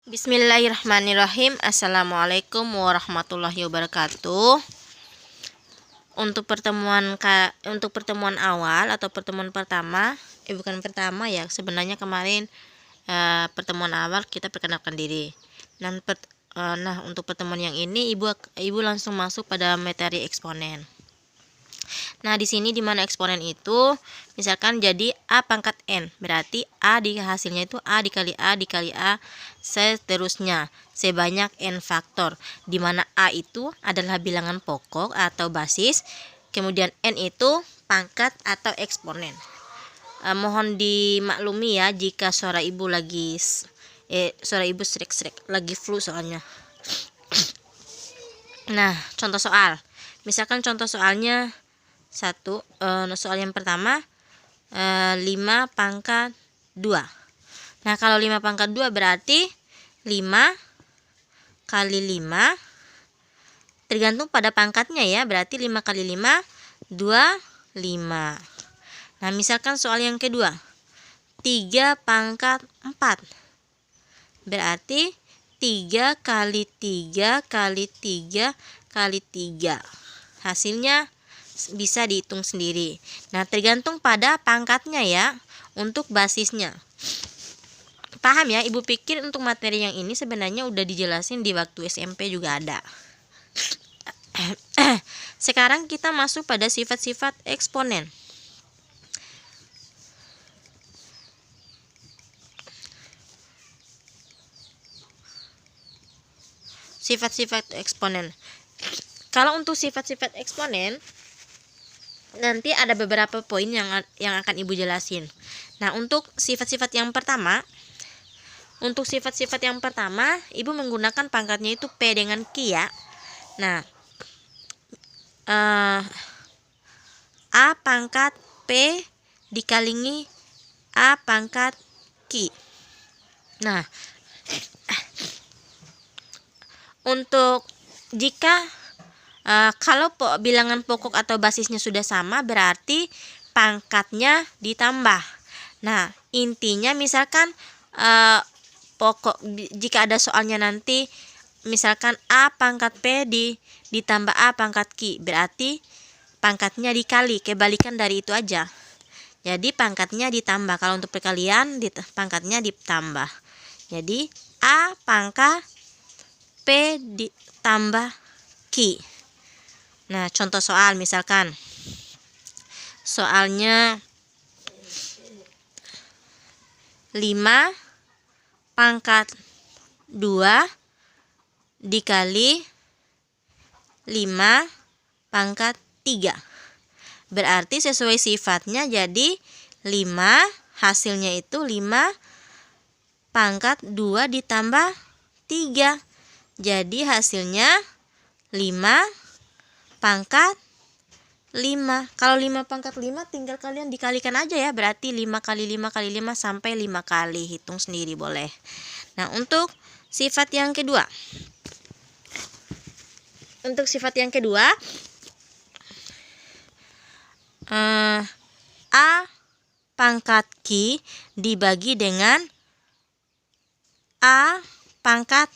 Bismillahirrahmanirrahim. Assalamualaikum warahmatullahi wabarakatuh. Untuk pertemuan awal atau pertemuan pertama, bukan pertama ya, sebenarnya kemarin pertemuan awal kita perkenalkan diri. Nah, untuk pertemuan yang ini ibu langsung masuk pada materi eksponen. Nah, di sini di mana eksponen itu misalkan jadi A pangkat N, berarti A di hasilnya itu A dikali A seterusnya sebanyak N faktor, di mana A itu adalah bilangan pokok atau basis, kemudian N itu pangkat atau eksponen. Mohon dimaklumi ya jika suara ibu srek-srek, lagi flu soalnya. Nah, contoh soal. Misalkan contoh soalnya soal yang pertama 5 pangkat 2. Nah, kalau 5 pangkat 2 berarti 5 kali 5 tergantung pada pangkatnya ya, berarti 5 kali 5 25. Nah, misalkan soal yang kedua 3 pangkat 4 berarti 3 kali 3 kali 3 kali 3, hasilnya bisa dihitung sendiri. Nah, tergantung pada pangkatnya ya untuk basisnya. Paham ya? Ibu pikir untuk materi yang ini sebenarnya udah dijelasin di waktu SMP juga ada. Sekarang kita masuk pada sifat-sifat eksponen. Sifat-sifat eksponen. Kalau untuk sifat-sifat eksponen nanti ada beberapa poin yang akan ibu jelasin. Nah, untuk sifat-sifat yang pertama, ibu menggunakan pangkatnya itu P dengan Q ya. Nah, A pangkat P dikali A pangkat Q. Nah, untuk jika kalau bilangan pokok atau basisnya sudah sama, berarti pangkatnya ditambah. Nah, intinya misalkan jika ada soalnya nanti misalkan A pangkat P ditambah A pangkat Q, berarti pangkatnya dikali, kebalikan dari itu aja. Jadi pangkatnya ditambah. Kalau untuk perkalian pangkatnya ditambah. Jadi A pangkat P ditambah Q. Nah, contoh soal misalkan soalnya 5 pangkat 2 dikali 5 pangkat 3. Berarti sesuai sifatnya jadi 5 hasilnya itu 5 pangkat 2 ditambah 3. Jadi hasilnya 5 pangkat 5. Kalau 5 pangkat 5 tinggal kalian dikalikan aja ya, berarti 5 kali 5 kali 5 sampai 5 kali, hitung sendiri boleh. Nah, untuk sifat yang kedua, A pangkat Q dibagi dengan A pangkat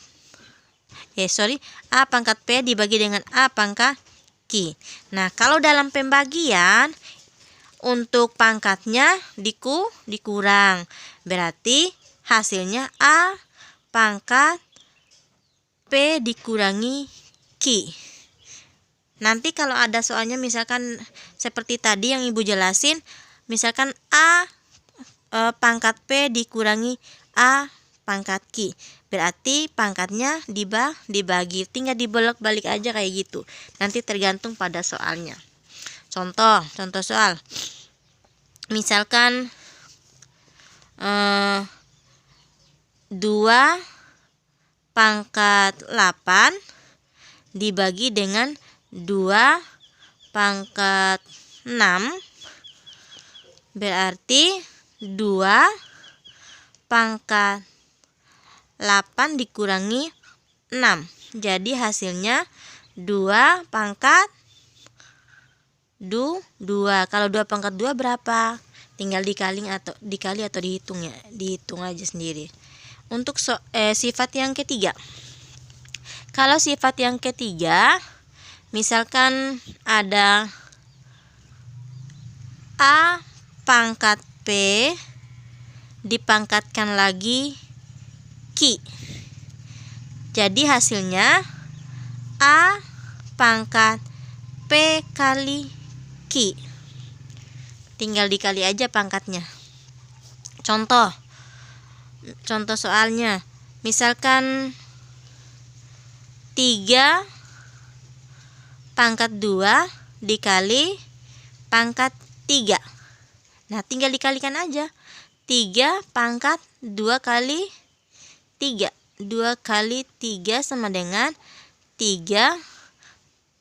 P dibagi dengan A pangkat Q. Nah, kalau dalam pembagian untuk pangkatnya dikurang, berarti hasilnya A pangkat P dikurangi Q. Nanti kalau ada soalnya misalkan seperti tadi yang ibu jelasin, misalkan A pangkat P dikurangi A pangkat Q, berarti pangkatnya dibagi, tinggal dibolak-balik aja kayak gitu. Nanti tergantung pada soalnya. Contoh soal. Misalkan 2 pangkat 8 dibagi dengan 2 pangkat 6, berarti 2 pangkat 8 dikurangi 6. Jadi hasilnya 2 pangkat 2. Kalau 2 pangkat 2 berapa? Tinggal dikali atau dihitung ya. Dihitung aja sendiri. untuk sifat yang ketiga. Kalau sifat yang ketiga, misalkan ada A pangkat P dipangkatkan lagi Q. Jadi hasilnya A pangkat P kali Q. Tinggal dikali aja pangkatnya. Contoh soalnya, misalkan 3 pangkat 2 dikali pangkat 3. Nah, tinggal dikalikan aja. 3 pangkat 2 kali 3. 2 kali 3 sama dengan 3.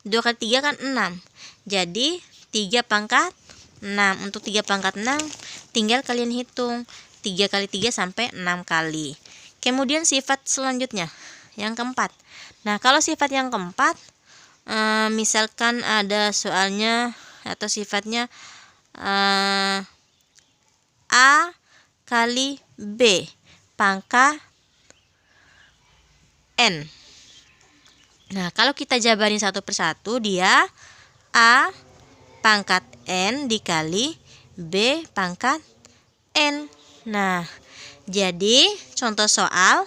2 kali 3 kan 6. Jadi 3 pangkat 6. Untuk 3 pangkat 6 tinggal kalian hitung. 3 kali 3 sampai 6 kali. Kemudian sifat selanjutnya, yang keempat. Nah, kalau sifat yang keempat, misalkan ada soalnya atau sifatnya A kali B pangkat N. Nah, kalau kita jabarin satu persatu, dia A pangkat N dikali B pangkat N. Nah, jadi contoh soal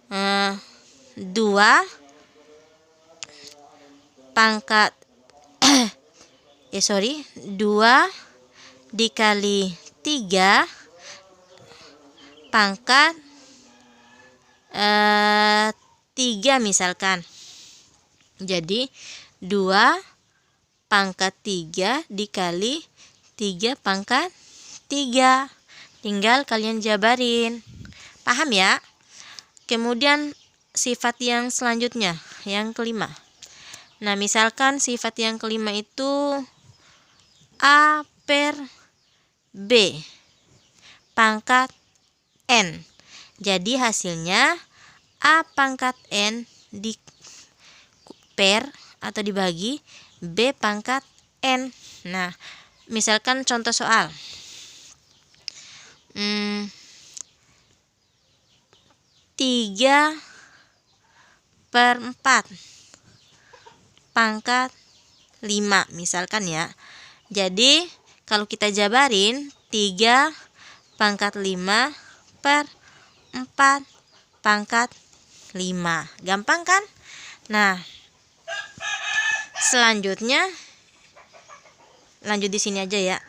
2 pangkat 2 dikali 3 pangkat 3 misalkan. Jadi 2 pangkat 3 dikali 3 pangkat 3. Tinggal kalian jabarin. Paham ya? Kemudian sifat yang selanjutnya, yang kelima. Nah, misalkan sifat yang kelima itu A per B pangkat N. Jadi hasilnya A pangkat N di per atau dibagi B pangkat N. Nah, misalkan contoh soal 3 per 4 pangkat 5 misalkan ya. Jadi kalau kita jabarin 3 pangkat 5 per 4 pangkat 5. Gampang kan? Nah, selanjutnya lanjut di sini aja ya.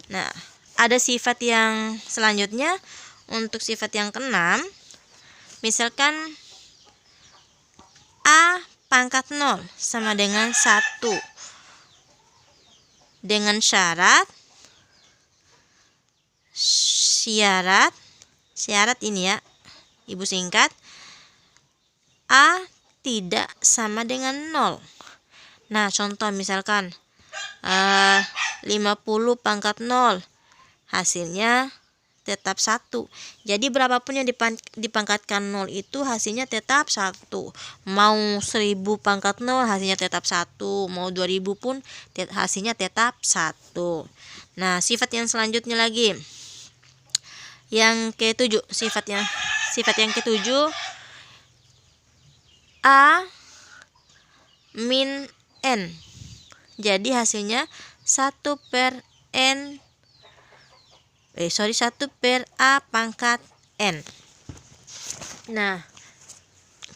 Nah, ada sifat yang selanjutnya. Untuk sifat yang keenam, misalkan A pangkat 0 sama dengan 1 dengan syarat ini ya, Ibu singkat, A tidak sama dengan 0. Nah, contoh misalkan 50 pangkat 0 hasilnya tetap 1. Jadi berapapun yang dipangkatkan 0 itu hasilnya tetap 1. Mau 1000 pangkat 0 hasilnya tetap 1. Mau 2000 pun hasilnya tetap 1. Nah, sifat yang selanjutnya lagi, yang ke-7, sifat yang ke-7, A min N. Jadi hasilnya 1 per N 1 per A pangkat N. Nah,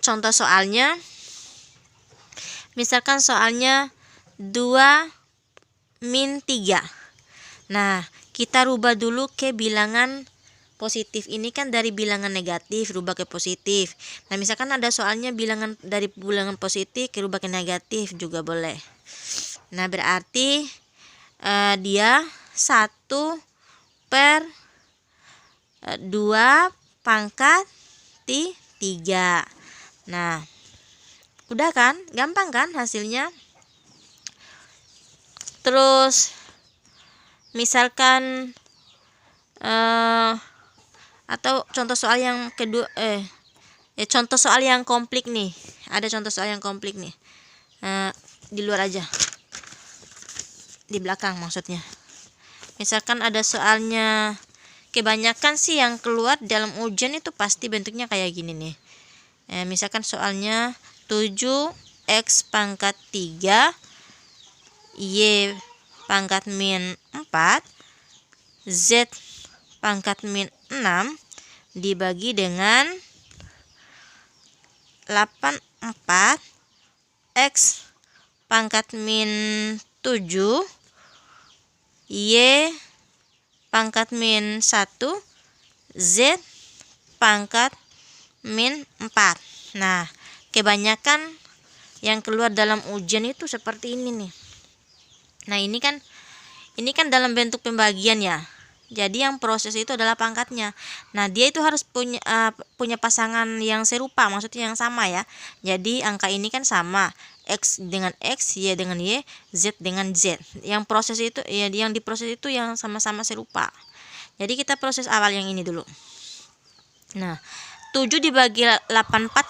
contoh soalnya, misalkan soalnya 2 min 3. Nah, kita rubah dulu ke bilangan positif. Ini kan dari bilangan negatif rubah ke positif. Nah, misalkan ada soalnya dari bilangan positif ke rubah ke negatif juga boleh. Nah, berarti dia 1 per 2 pangkat 3. Nah, udah kan? Gampang kan hasilnya? Terus misalkan atau contoh soal yang kedua, contoh soal yang komplik nih. Ada contoh soal yang komplik nih. Di luar aja, di belakang maksudnya. Misalkan ada soalnya kebanyakan sih yang keluar dalam ujian itu pasti bentuknya kayak gini nih. Misalkan soalnya 7x pangkat 3 Y pangkat min 4 Z pangkat min 6 dibagi dengan 84 X pangkat min 7 Y pangkat min 1 Z pangkat min 4. Nah, kebanyakan yang keluar dalam ujian itu seperti ini nih. Nah, ini kan dalam bentuk pembagian ya. Jadi yang proses itu adalah pangkatnya. Nah, dia itu harus punya pasangan yang serupa, maksudnya yang sama ya. Jadi angka ini kan sama, X dengan X, Y dengan Y, Z dengan Z. Yang proses itu ya, yang diproses itu yang sama-sama serupa. Jadi kita proses awal yang ini dulu. Nah, 7 dibagi 84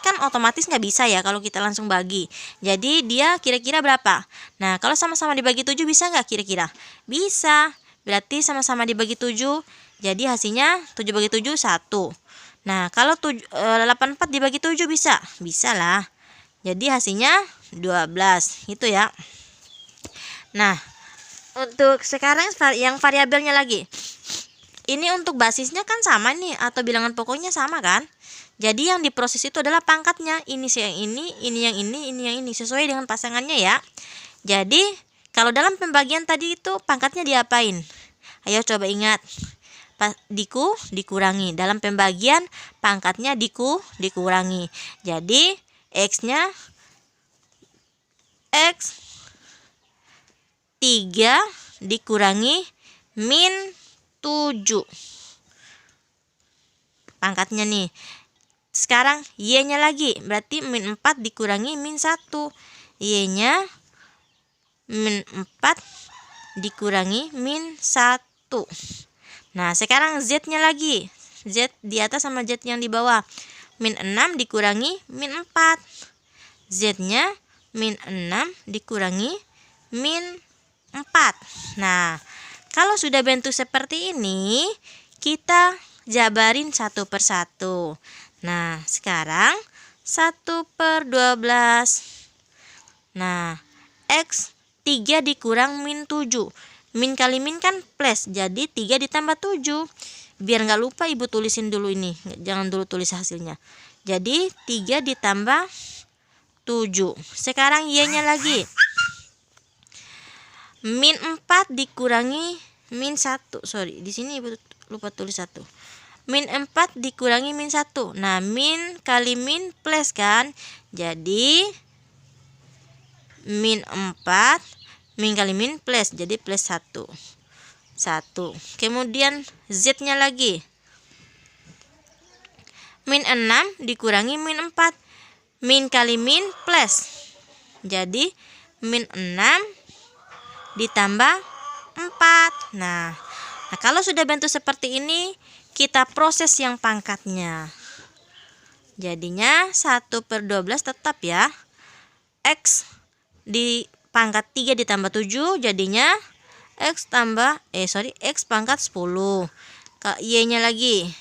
kan otomatis nggak bisa ya kalau kita langsung bagi. Jadi dia kira-kira berapa? Nah, kalau sama-sama dibagi 7 bisa nggak kira-kira? Bisa. Berarti sama-sama dibagi 7. Jadi hasilnya 7 bagi 7 1. Nah, kalau 84 dibagi 7 bisa? Bisa lah. Jadi hasilnya 12 gitu ya. Nah, untuk sekarang yang variabelnya lagi. Ini untuk basisnya kan sama nih, atau bilangan pokoknya sama kan? Jadi yang diproses itu adalah pangkatnya. Ini sih yang ini yang ini yang ini. Sesuai dengan pasangannya ya. Jadi kalau dalam pembagian tadi itu pangkatnya diapain? Ayo coba ingat. Dikurangi. Dalam pembagian pangkatnya dikurangi. Jadi X-nya X 3 dikurangi min 7. Pangkatnya nih. Sekarang Y-nya lagi. Berarti min 4 dikurangi min 1. Y-nya min 4 dikurangi min 1. Nah, sekarang Z-nya lagi. Z di atas sama Z yang di bawah. Min 6 dikurangi min 4. Z-nya min 6 dikurangi min 4. Nah, kalau sudah bentuk seperti ini, kita jabarin satu per satu. Nah, sekarang 1/12. Nah, X 3 dikurang min 7. Min kali min kan plus, jadi 3 ditambah 7. Biar nggak lupa ibu tulisin dulu ini, jangan dulu tulis hasilnya. Jadi 3 ditambah 7. Sekarang Y-nya lagi. Min 4 dikurangi min 1. Sorry, di sini ibu lupa tulis 1. Min 4 dikurangi min 1. Nah, min kali min plus kan. Jadi min 4 min kali min plus, jadi plus 1. Kemudian Z-nya lagi. Min 6 dikurangi min 4. Min kali min plus. Jadi min 6 ditambah 4. Nah, kalau sudah bentuk seperti ini, kita proses yang pangkatnya. Jadinya 1/12 tetap ya. X di pangkat 3 ditambah 7 jadinya X pangkat 10. Y-nya lagi.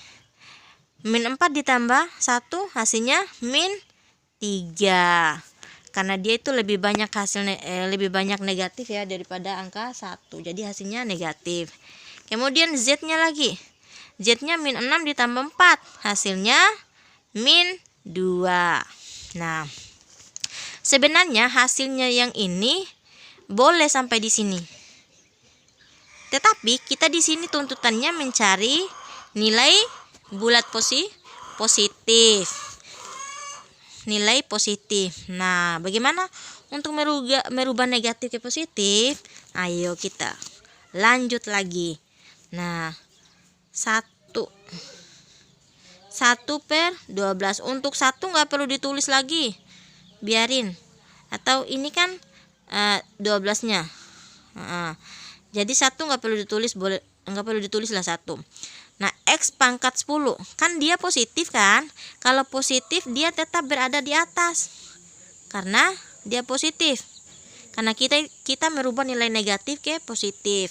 Min 4 ditambah 1 hasilnya min 3. Karena dia itu lebih banyak lebih banyak negatif ya daripada angka 1. Jadi hasilnya negatif. Kemudian Z-nya lagi. Z-nya min 6 ditambah 4. Hasilnya min 2. Nah, sebenarnya hasilnya yang ini boleh sampai di sini. Tetapi kita di sini tuntutannya mencari nilai bulat positif. Nilai positif. Nah, bagaimana untuk merubah negatif ke positif? Ayo kita lanjut lagi. Nah, 1/12. Untuk 1 nggak perlu ditulis lagi, biarin. Atau ini kan 12-nya. Jadi 1 nggak perlu ditulis, nggak perlu ditulis lah 1. Nah, X pangkat 10 kan dia positif kan. Kalau positif dia tetap berada di atas karena dia positif. Karena kita merubah nilai negatif ke positif.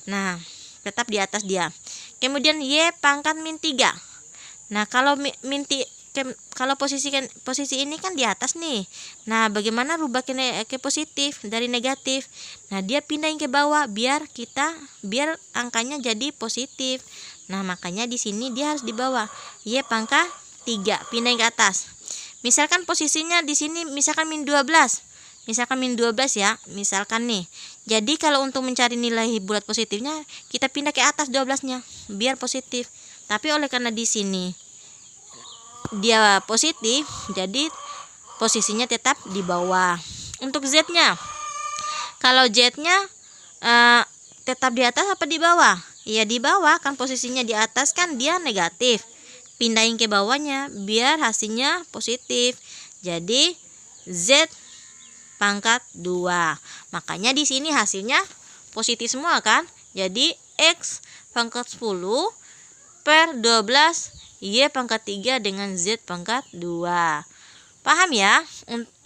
Nah, tetap di atas dia. Kemudian Y pangkat min 3. Nah, kalau kalau posisi ini kan di atas nih. Nah, bagaimana rubah ke positif dari negatif? Nah, dia pindahin ke bawah biar angkanya jadi positif. Nah, makanya di sini dia harus di bawah. Y pangkat 3 pindahin ke atas. Misalkan posisinya di sini misalkan min 12. Misalkan min 12 ya, misalkan nih. Jadi kalau untuk mencari nilai bulat positifnya, kita pindah ke atas 12-nya biar positif. Tapi oleh karena di sini dia positif, jadi posisinya tetap di bawah. Untuk Z-nya, kalau Z-nya tetap di atas apa di bawah? Ya di bawah, kan posisinya di atas kan dia negatif. Pindahin ke bawahnya biar hasilnya positif. Jadi Z pangkat 2. Makanya di sini hasilnya positif semua kan? Jadi X pangkat 10 per 12 Y pangkat 3 dengan Z pangkat 2. Paham ya?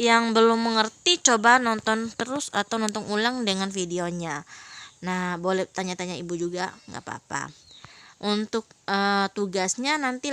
Yang belum mengerti coba nonton terus atau nonton ulang dengan videonya. Nah, boleh tanya-tanya ibu juga, nggak apa-apa. Untuk tugasnya nanti